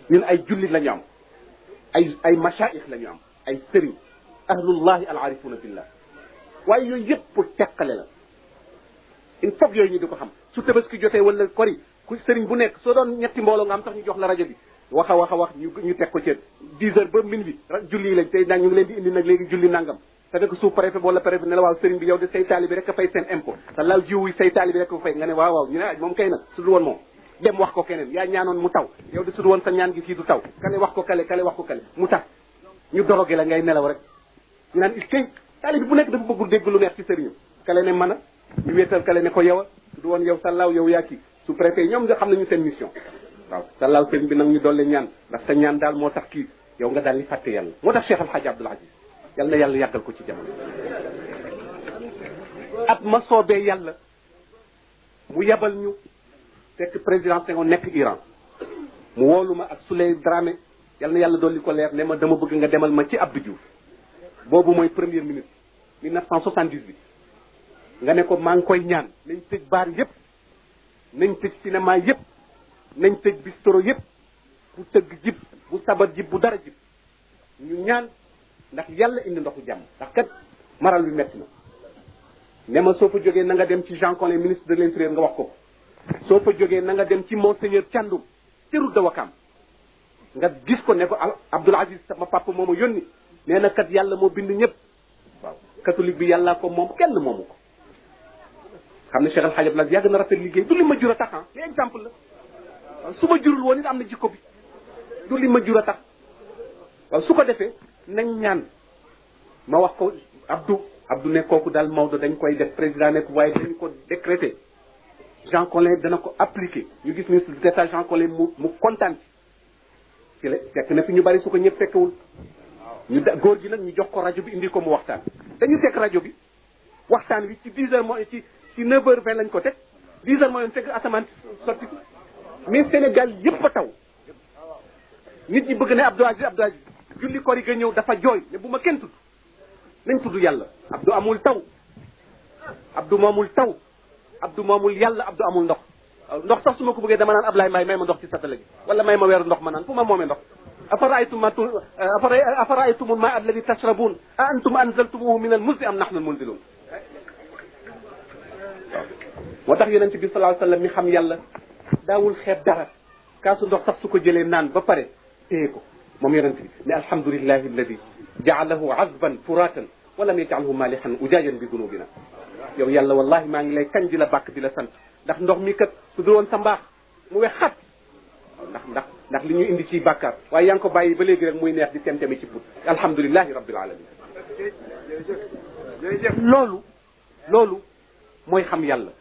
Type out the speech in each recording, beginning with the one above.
ñun ay jullit la ñu am ay machaïx la ñu am ay sëriñ ahlullahi al arifuna billah waaye yooyu yëpp pour teqale la il faut yooyu ñu di ko xam su tabaski jotee wala kori ku sëriñ bu nekk soo doon ñetti mbooloo nga am tax ñu jox la rajo bi wax a wax ñu teg ko ci 10 heures ba minuit julli lañ tey nag ñu ngi leen di indi nag léegi julli nangam te dëkk sous préfet wala préfet ne la waaw sëriñ bi yow de say taalibe rek a fay seen impôt te laaw jiw yi say taalibe rek a fay nga ne waaw ñu ne moom kay nag su dul woon moom dem wax ko keneen yaa ñaanoon mu taw yow de su dul woon sa ñaan gi kii du taw kale wax ko kale wax ko kale mu tax ñu doroge la ngay nelaw rek ñu naan il tey taalibe bu nekk dafa bëggul dégg lu neex ci sëriñam kale ne mën a ñu wéetal kale ne ko yow a su dul woon yow sa laaw yow yaa kii sous préfet yi ñoom nga xam nañu seen mission waaw sa laaw sëriñ bi nag ñu doole ñaan ndax sa ñaan daal moo tax kii yow nga daal di fàtte yàlla moo tax Cheikh Al Hadj Abdoul Aziz yal na yàlla yàggal ko ci jamono at ma soobee yàlla mu yebal ñu fekk président Senghor nekk Iran mu woolu ma ak Souley Dramé yal na yàlla dolli ko leer ne ma dama bëgg nga demal ma ci Abdou Diouf boobu mooy premier ministre 1978 nga ne ko maa ngi koy ñaan nañ tëj baar yëpp nañ tëj cinéma yëpp nañ tëj bistro yëpp bu tëgg jib bu sabat jib bu dara jib ñu ñaan ndax yàlla indi ndoxu jàmm ndax kat maral bi metti na ne ma soo fa jógee na nga dem ci Jean Collin ministre de l'intérieur nga wax ko soo fa jógee na nga dem ci monseigneur Thiandoum ci route de Ouakam nga gis ko ne ko Abdoul Aziz sama papa moo ma yónni nee na kat yàlla moo bind ñëpp waaw catholique bi yàllaa ko moom kenn moomu ko xam ne Cheikh El Hadj Abdoul Aziz yàgg na rafet liggéey du li ma jur a tax li exemple la waaw su ma jurul woon it am na jikko bi du li ma jur a tax waaw su ko defee nañ ñaan ma wax ko Abdou ne kooku daal Maodo dañ koy def président nekk waaye dañ ko décrété Jean Collin dana ko appliqué ñu gis ministre d'État Jean Collin mu kontaan ci la fekk na fi ñu bari su ko ñëpp fekkewul ñu góor gi nag ñu jox ko rajo bi indi ko mu waxtaan dañu teg rajo bi waxtaan wi ci 10 heures mooy ci 9 heures 20 lañ ko teg 10 heures mooy fekk asamaan sotti ko mais Sénégal yëpp a taw nit ñi bëgg ne Abdou Aziz julli koor yi nga ñëw dafa jooy ne bu ma kenn tudd nañ tudd yàlla Abdou amul taw Abdou moomul taw Abdou moomul yàlla Abdou amul ndox ndox sax su ma ko bëggee dama naan Ablaye Mbaye may ma ndox ci satala gi wala may ma weeru ndox ma naan fu ma moomee ndox afara'aytum al-ma'a alladhi tashrabun a antum anzaltumuhu min al-muzni am nahnu al-munzilun moo tax yonent bi sallallahu alayhi wasallam mi xam yàlla daawul xeeb dara kaasu ndox sax su ko jëlee naan ba pare téye ko moom yonent bi ne alhamdulillahi alladi ja'alahu azban furatan wa lam yaj'alhu malihan ujajan bi dunubina yow yàlla wallahi maa ngi lay kañ di la bàkk di la sant ndax ndox mi kat su dul woon sa mbaax mu wex xat ndax li ñu indi ci bàkkaar waaye yaa ngi ko bàyyi ba léegi rek muy neex di temtemi ci put alhamdulillahi rabbil alamin loolu mooy xam yàlla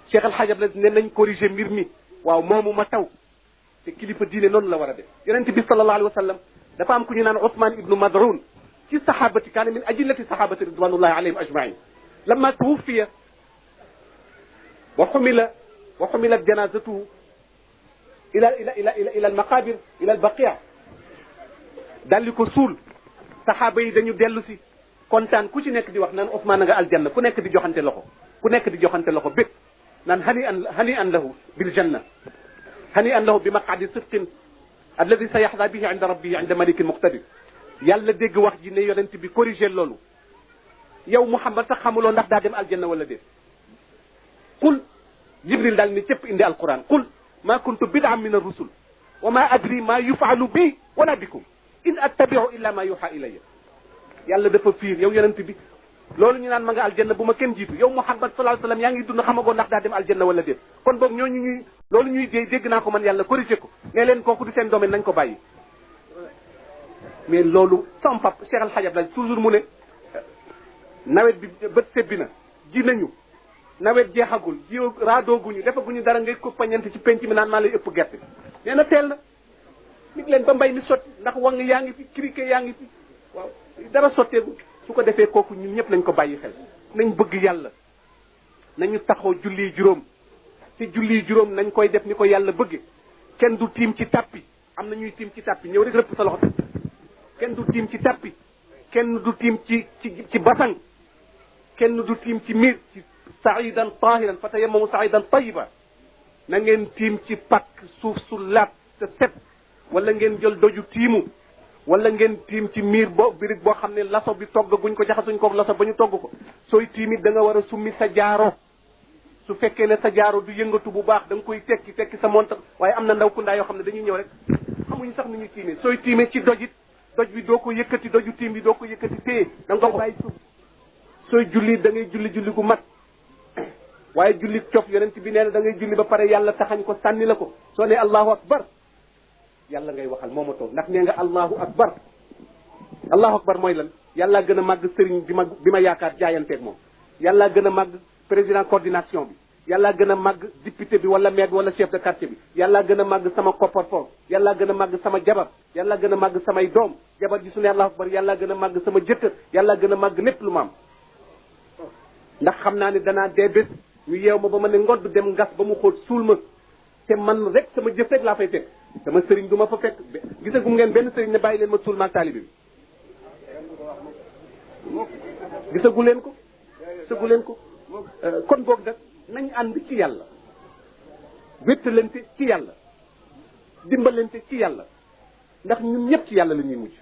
Cheikh Al Hadj Abdoul ne nañ corriger mbir mi waaw moomu ma taw te kilifa diine noonu la war a def yonent bi sallallahu alayhi wa sallam dafa am ku ñu naan Ousmane ibnu Mad'un ci sahabati kaana min ajillati sahabati ridwanullahi alayhim ajmain lamma tuwuffiya wa xumilat janazatuhu ila al maqabir ila al baqia daal di ko suul saxaaba yi dañu dellu si kontaan ku ci nekk di wax naan Ousmane nga aljanna ku nekk di joxante loxo bég naan hani an lahu bil janna hani an lahu bi maqadi sidqin alladi sa yaxda bihi inda rabbihi inda malikin muqtadir yàlla dégg wax ji ne yonent bi corrigé loolu yow Muhammad sax xamuloo ndax daa dem aljanna wala déet qul jibril daal ni cëpp indi alquran qul ma kuntu bid'an min ar-rusul wa ma adri ma yufalu bi wala bikum in attabi'u illa ma yuha ilayya yàlla dafa fiir yow yonent bi loolu ñu naan ma nga aljanna bu ma kenn jiitu yow Muhammad sallallahu alayhi wasallam yaa ngi dund xamagoo ndax daa dem aljanna wala déet kon boog ñooñu loolu ñuy dégg naa ko man yàlla corrigé ko ne leen kooku du seen domaine nañ ko bàyyi mais loolu sama papa Cheikh Al Hadj Abdoul Aziz toujours mu ne nawet bi bët sebbi na ji nañu nawet jeexagul ji raadooguñu defaguñu dara ngay ko pañante ci penc mi naan maa lay ëpp gerte nee na teel na nit leen ba mbay mi sotti ndax wang yaa ngi fi criquet yaa ngi fi waaw dara sotteegu su ko defee kooku ñun ñëpp nañ ko bàyyi xel nañ bëgg yàlla nañu taxaw julli juróom te julli juróom nañ koy def ni ko yàlla bëgge kenn du tiim ci tappi am na ñuy tiim ci tappi ñëw rek rëpp sa loxo kenn du tiim ci tappi kenn du tiim ci basang kenn du tiim ci miir ci saidan tahiran fa tayammamu saidan tayiba na ngeen tiim ci pakk suuf su laat te set wala ngeen jël doju tiimu wala ngeen tiim ci miir birig boo xam ne laso bi toggaguñ ko jaxasuñ ko laso ba ñu togg ko sooy tiimit da nga war a summi sa jaaro su fekkee ne sa jaaro du yëngatu bu baax da nga koy tekki sa monta waaye am na ndaw kundaa yoo xam ne dañuy ñëw rek xamuñu sax ni ñuy tiimee sooy tiimee ci doj bi doo ko yëkkati doju tiim bi doo ko yëkkati téye da nga ko bàyyi suuf sooy julli da ngay julli gu mat waaye julli cof yonent bi nee na da ngay julli ba pare yàlla taxañ ko sànni la ko soo ne allahu akbar yàlla ngay waxal moo ma toog ndax nee nga allahu akbar mooy lan yàllaa gën a màgg sëriñ bi ma yaakaar jaayanteeg moom yàllaa gën a màgg président coordination bi yàllaa gën a màgg député bi wala maire bi wala chef de quartier bi yàllaa gën a màgg sama coffre-fort yàllaa gën a màgg sama jabar yàllaa gën a màgg samay doom jabar ji su ne allahu akbar yàllaa gën a màgg sama jëkkër yàllaa gën a màgg lépp lu ma am ndax xam naa ne danaa dee bés ñu yeew ma ba ma ne ngodd dem ngas ba mu xóot suul ma te man rek sama jëf rek laa fay fekk sama sëriñ du ma fa fekk gisagum ngeen benn sëriñ ne bàyyi leen ma suul maag taalibe bi gisagu leen ko kon boog nag nañ ànd ci yàlla wéttalante ci yàlla dimbalante ci yàlla ndax ñun ñëpp ci yàlla la ñuy mujj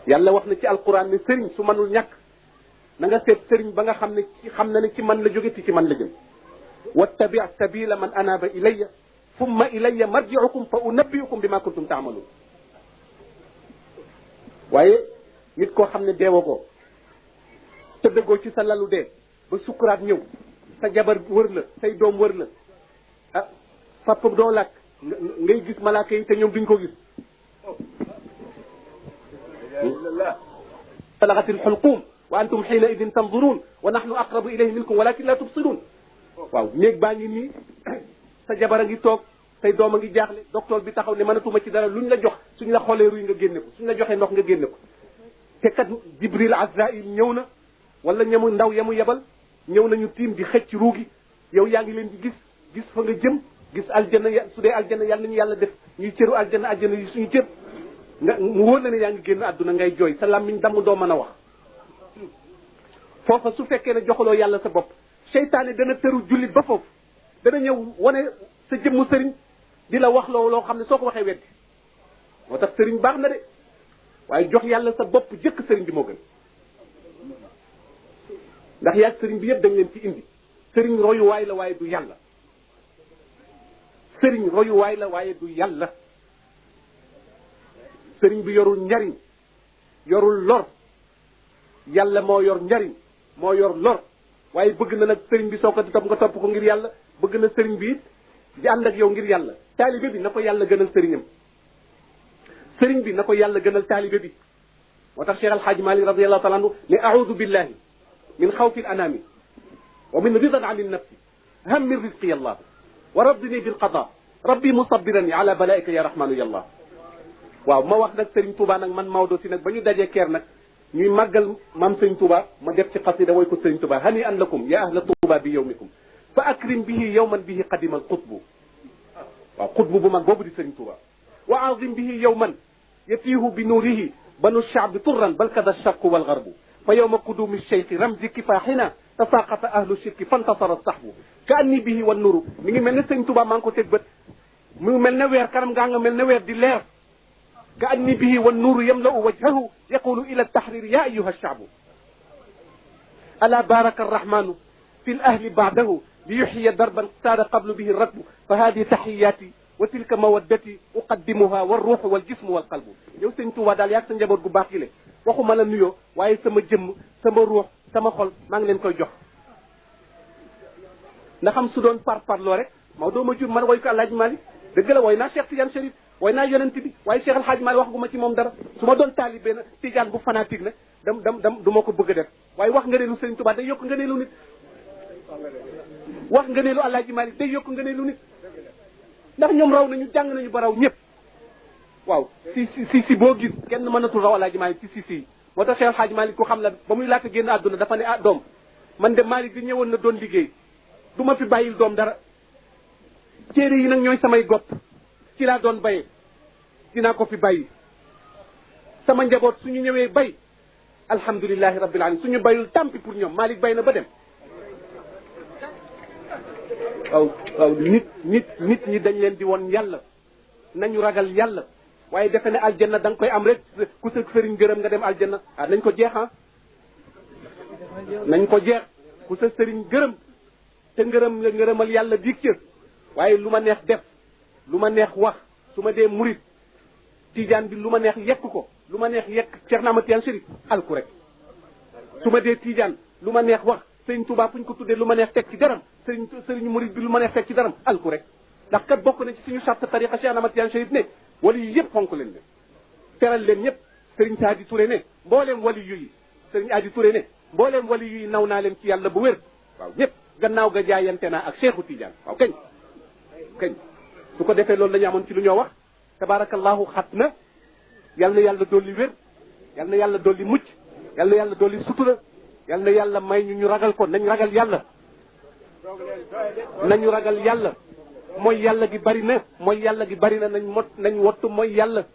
yàlla wax na ci alquran ne sëriñ su manul ñàkk na nga seet sëriñ ba nga xam ne xam na ne ci man la jóge te ci man la jëm wattabi sabila man anaba ilayya thumma ilayya marji'ukum fa unabbi'ukum bima kuntum ta'malun waaye nit koo xam ne deewagoo tëddagoo ci sa lalu dee ba sukkuraat ñëw sa jabar wër la say doom wër la ah papa doo làkk ngay gis malaaka yi te ñoom duñ ko gis balagatil hulqum wa antum xiina idin tanzurun wa nahnu aqrabu ilayhi minkum walakin la tubsirun waaw néeg baa ngi nii sa jabar a ngi toog say doom a ngi jaaxle docteur bi taxaw ne mënatuma ci dara luñ la jox suñ la xoolee ruy nga génne ko suñ la joxee ndox nga génne ko te kat jibril azrail ñëw na wala ñamu ndaw yamu yebal ñëw nañu tiim di xëcc ruugi yow yaa ngi leen di gis fa nga jëm gis aljanna su dee aljanna yàlla nañu yàlla def ñuy cëru aljanna yi suñu cër nga mu wóor la ne yaa ngi génn àdduna ngay jooy sa làmmiñ damm doo mën a wax foofa su fekkee ne joxaloo yàlla sa bopp seytaane dana tëru jullit ba foofu dana ñëw wane sa jëmmu sëriñ di la wax loo xam ne soo ko waxee weddi moo tax sëriñ baax na de waaye jox yàlla sa bopp jëkk sëriñ bi moo gën ndax yaag sëriñ bi yëpp dañ leen ci indi sëriñ royuwaay la waaye du yàlla sëriñ royuwaay la waaye du yàlla sëriñ bi yorul njariñ yorul lor yàlla moo yor njariñ moo yor lor waaye bëgg na nag sëriñ bi soo ko di topp nga topp ko ngir yàlla bëgg na sëriñ bi it di ànd ak yow ngir yàlla taalibe bi na ko yàlla gënal sëriñam sëriñ bi na ko yàlla gënal taalibe bi moo tax Cheikh Alhaaji Malik radiyallahu taala anhu ne a'uudu billahi min xawfi al anami wa min ridan an nafsi ham min rizqi yallah wa raddini bil qada rabbi musabirani ala balaika ya rahmanu yallah waaw ma wax nag sëriñ Touba nag man Maodo si nag ba ñu dajee keer nag ñuy màggal maam sëriñ Touba ma def ci xasida woy ko sëriñ Touba hani an lakum ya ahla Touba bi yawmikum fa akrim bihi yawman bihi qadima al qutbu waaw qutbu bu mag boobu di sëriñ Touba wa azim bihi yawman yatiihu bi nuurihi banu shaabi turran bal kada sharqu wal garbu fa yawma qudumi cheikhi ramzi kifaaxina tasaqata ahlu shirki fantasara sahbu ka anni bihi wan nuru mi ngi mel ne sëriñ Touba maa ngi ko teg bët mu ngi mel ne weer kanam ngaa nga mel ne weer di leer ka anni bihi wan nuru yamla'u wajhahu yaqulu ila tahrir ya ayuha shaabu ala baraka arrahmanu fi l ahli baadahu li yuxyiya darban saada qablu bihi rakbu fa hadihi taxiyati wa tilka mawaddati uqaddimuha walruuxu waljismu walqalbu yow sëñ Tuuba daal yaag sa njaboot gu baax gi le waxuma la nuyoo waaye sama jëmm sama ruux sama xol maa ngi leen koy jox ndax xam su doon parloo rek Maodo ma jur man woy ko Alaaji Maalik dëgg la woy naa Cheikh Tidiane Chérif woy naa yonent bi waaye Cheikh Alhaaji Maalik wax gu ma ci moom dara su ma doon taalibe na Tidiane bu fanatique nag du ma ko bëgg a def waaye wax nga ne lu sëñ Tuuba day yokk nga ne lu nit wax nga ne lu Alaaji Maalik day yokk nga ne lu nit ndax ñoom raw nañu jàng nañu ba raw ñëpp waaw si boo gis kenn mënatul raw Alaaji Maalik si moo tax Cheikh Alhaaji Maalik ku xam la ba muy laata génn àdduna dafa ne ah doom man de Maalik di ñëwoon na doon liggéey du ma fi bàyyil doom dara téere yi nag ñooy samay gopp ci laa doon bayee dinaa ko fi bàyyi sama njaboot suñu ñëwee bay alhamdulilahi rabbil alamin suñu bayul tampi pour ñoom Maalik bay na ba dem waaw nit ñi dañ leen di woon yàlla nañu ragal yàlla waaye defe ne aljanna da nga koy am rek ku sa sëriñ gërëm nga dem aljanna nañ ko jeex nañ ko jeex ku sa sëriñ gërëm te ngërëmal yàlla dig ca waaye lu ma neex def lu ma neex wax su ma dee murit tijaan bi lu ma neex yekk ko lu ma neex yekk Cheikh Ahmad Tidiane Chérif alku rek su ma dee tijaan lu ma neex wax sëriñ Touba fu ñu ko tuddee lu ma neex teg ci daram sëriñ murit bi lu ma neex teg ci daram alku rek ndax kat bokk na ci suñu charte tariqa Cheikh Ahmad Tidiane Chérif ne wali yu yëpp fonk leen teral leen ñëpp sëriñ Saadi Touré ne mbooleem wali yu yi sëriñ Aadi Touré ne mbooleem wali yu yi naw naa leen ci yàlla bu wér waaw ñëpp gannaaw ga jaayante naa ak Cheikhu Tidiane waaw kañ su ko defee loolu la ñu amoon ci lu ñoo wax tabarakallahu xat na yal na yàlla dolli wér yal na yàlla dolli mucc yal na yàlla dolli sutura yal na yàlla may ñu ragal ko nañ ragal yàlla nañu ragal yàlla mooy yàlla gi bari na nañ wottu mooy yàlla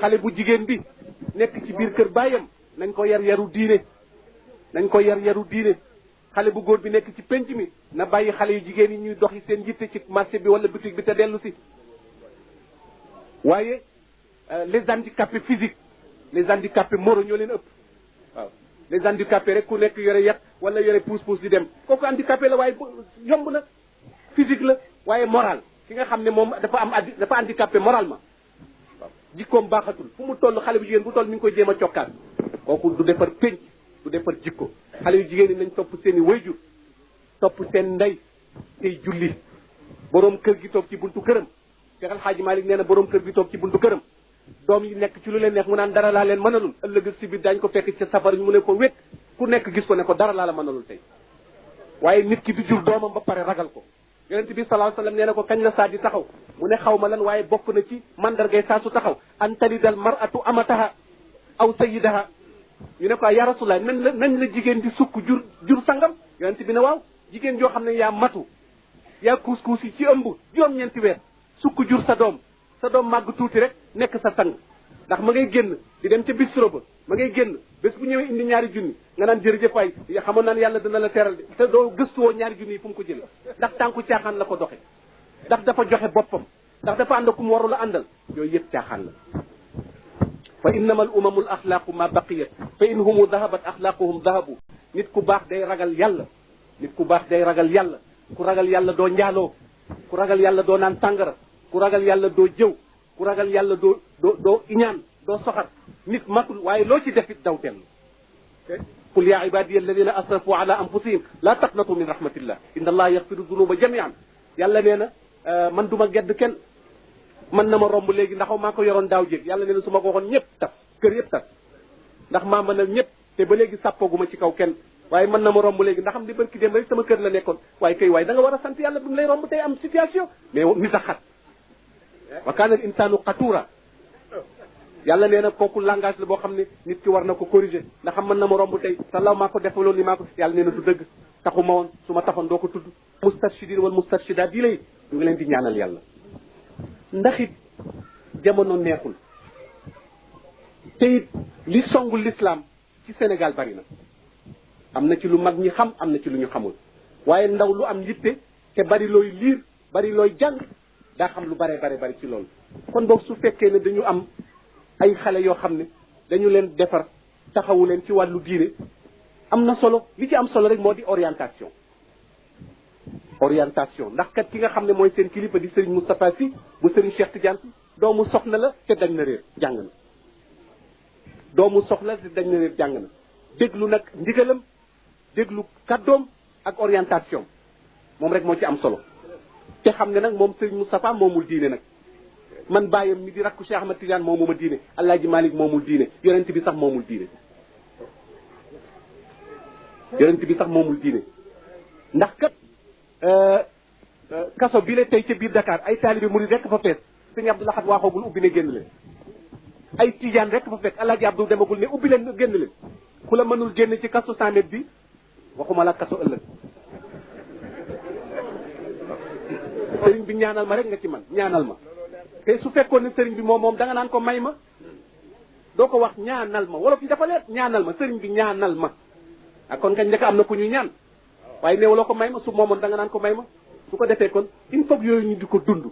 xale bu jigéen bi nekk ci biir kër baayam nañ ko yar yaru diine xale bu góor bi nekk ci penc mi na bàyyi xale yu jigéen yi ñuy doxi seen yitte ci marché bi wala boutique bi te dellu si waaye les handicapés physiques les handicapés moraux ñoo leen ëpp waaw les handicapés rek ku nekk yore yat wala yore pousse-pousse di dem kooku handicapé la waaye yomb na physique la waaye moral ki nga xam ne moom dafa handicapé moralement waaw jikkoom baaxatul fu mu toll xale bu jigéen bu toll mi ngi koy jéem a cokkaas kooku du defar pénc du defar jikko xale yu jigéen ñi nañ topp seen i wayjur topp seen ndey tey julli boroom kër gi toog ci buntu këram Cheikh El Hadji Malick nee na boroom kër gi toog ci buntu këram doom yi nekk ci lu leen neex mu naan dara laa leen mënalul ëllëg si biir daañu ko fekk ca safar ñu mu ne ko wét ku nekk gis ko ne ko dara laa la mënalul tey waaye nit ki du jur doomam ba pare ragal ko yonent bi sallallahu alayhi wasallam nee na ko kañ la saa di taxaw mu ne xaw ma lan waaye bokk na ci mandargay saa su taxaw an talidal mar'atu amataha aw sayyidaha ñu ne ko ya rasulullah nañ la jigéen di sukk jur sangam yonent bi ne waaw jigéen joo xam ne yaa matu yaa kuus yi ci ëmb juróom-ñeenti weer sukk jur sa doom màgg tuuti rek nekk sa sang ndax ma ngay génn di dem ca bistro ba ma ngay génn bés bu ñëwee indi ñaari junni nga naan jërëjëf waay xamoon naan yàlla dina la teral te doo gëstuwoo ñaari junni yi fu mu ko jële ndax tànku caaxaan la ko doxe ndax dafa joxe boppam ndax dafa ànd ku mu warul a àndal yooyu yëpp caaxaan la fa innama al umamu al axlaaqu ma baqiyat fa in humu dahabat axlaaquhum dahabu nit ku baax day ragal yàlla ku ragal yàlla doo njaaloo ku ragal yàlla doo naan tàngara ku ragal yàlla doo jëw ku ragal yàlla doo iñaan doo soxar nit matul waaye loo ci defit daw tellu qul ya ibadiya alladina asrafu ala anfusihim la taqnatu min rahmatillah inna allaha yaxfiru dunuba jamian yàlla nee na man duma gedd kenn man na ma romb léegi ndax maa ko yoroon daaw jéeg yàlla nee na su ma ko waxoon ñëpp tas kër yëpp tas ndax maa mënal ñëpp te ba léegi sàppooguma ci kaw kenn waaye mën na ma romb léegi ndax am di barki dem rek sama kër la nekkoon waaye kay waaye da nga war a sant yàlla bu mu lay romb tey am situation mais nit a xat wa kaana al insaanu qatuura yàlla nee na kooku langage la boo xam ne nit ki war na ko corriger ndax xam mën na ma romb tey sa law maa ko defaloon ni maa ko yàlla nee na du dëgg taxu ma woon su ma taxoon doo ko tudd mustarshidin wal mustarshidaat yi lay ñu ngi leen di ñaanal yàlla ndax it jamono neexul te it li songul l'islam ci Sénégal bari na am na ci lu mag ñi xam am na ci lu ñu xamul waaye ndaw lu am yitte te bari looy liir bari looy jàng daa xam lu bari ci loolu kon boog su fekkee ne dañu am ay xale yoo xam ne dañu leen defar taxawu leen ci wàllu diine am na solo li ci am solo rek moo di orientation ndax kat ki nga xam ne mooy seen kilifa di Serigne Moustapha Sy bu Serigne Cheikh Tidiane Sy doomu soxna la te dañ na réer jàng na doomu soxla te dañ na réer jàng na déglu nag ndigalam déglu kàddoom ak orientation moom rek moo ci am solo te xam ne nag moom Serigne Moustapha moomul diine nag man bàyyam mi di rakku Cheikh Ahmad Tidiane moomuma diine Alaaji Malick moomul diine yonent bi sax moomul diine ndax kat kaso bi la tey ca biir Dakar ay taalibe murid rekk fa fees sëñ Abdou Lahad waaxoogul ubbi ne génn leen ay Tijaan rekk fa fekk Alaaji Abdou demagul ne ubbi leen génn leen ku la mënul génn ci kaso 100 mètres bi waxuma la kaso ëllëg sëriñ bi ñaanal ma rek nga ci man ñaanal ma te su fekkoon ne sëriñ bi moom da nga naan ko may ma doo ko wax ñaanal ma wolof yi dafa leer ñaanal ma sëriñ bi ñaanal ma ak kon kañ njëkk am na ku ñuy ñaan waaye néewloo ko may ma su moomoon da nga naan ko may ma su ko defee kon il faut yooyu ñu di ko dund